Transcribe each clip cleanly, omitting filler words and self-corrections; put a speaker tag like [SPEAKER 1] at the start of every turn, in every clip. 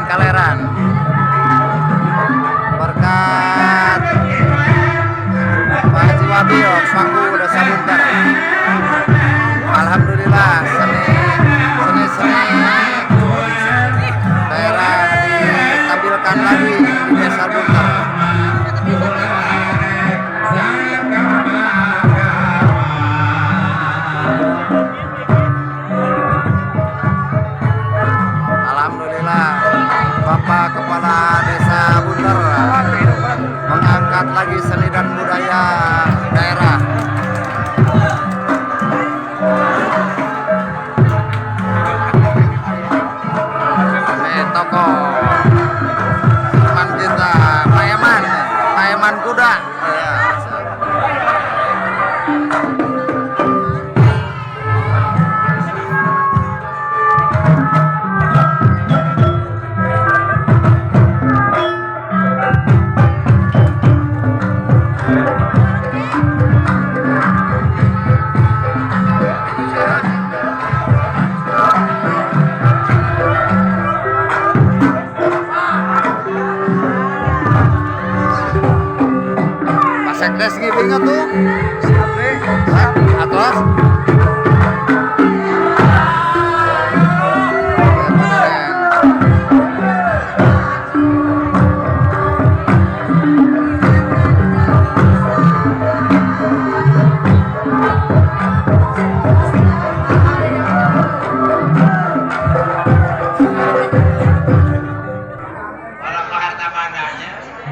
[SPEAKER 1] Kaleran berkat Pak Haji Wabil Pangku udah sabuntar. Alhamdulillah seni daerah ditampilkan lagi di Desa Buntar. Bapak Kepala Desa Buntar mengangkat lagi seni dan budaya daerah. Toko teman kita Payaman kuda. Sekdes giving tuh atas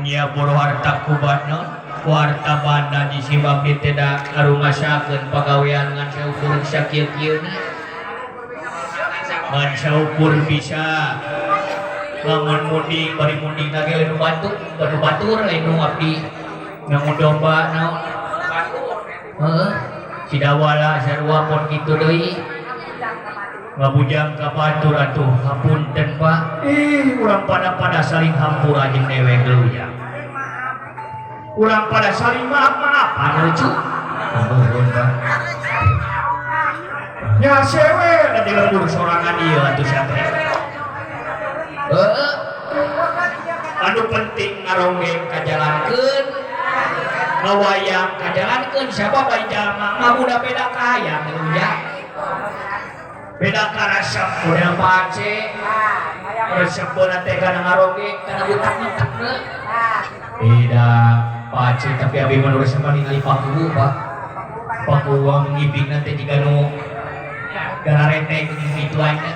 [SPEAKER 2] nya boro harta kubatna warta banda disibab tidak ngarumasakeun pagawean ngan saukur sakieu-kieuna ngan saukur bisa lamun munding bari munding lagi lain batur lain abdi yang domba naon sidawala sarua pun kitu deui ngabujang ka batur atuh hapunten Pak urang pada saling hampura jeung dewek geluya urang pada saling maaf-maafan lucu nuhun Pak nya sewe da dilebur sorangan ieu atuh sate anu penting ngaronggeng kajalankeun ngawayang kajalankeun sabab bae jalma mah udah beda kaya geluya beda karasep udah pace resep bola teh kana ngaronggeng kana utak-utakna beda pace tapi abi menurut sama ningali paku Pak paku ngibing nanti jika nu gararete jeung itu aja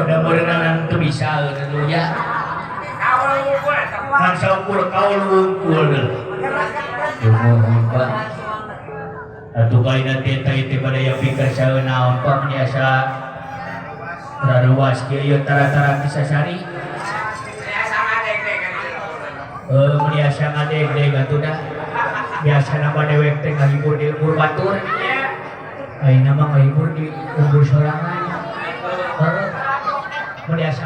[SPEAKER 2] da berenang teu bisa dulu ya kan saukur kaul wungkul mohon Pak atuh kali nanti eta teh pada yang pikir saeunaon Pak biasa raruas kieu ieu tara-tara kisasari biasa ngadeg-deg atuh dah biasana pada dewek teh ngahibur di umur batur ayeuna mah ngahibur di umur sorangan biasa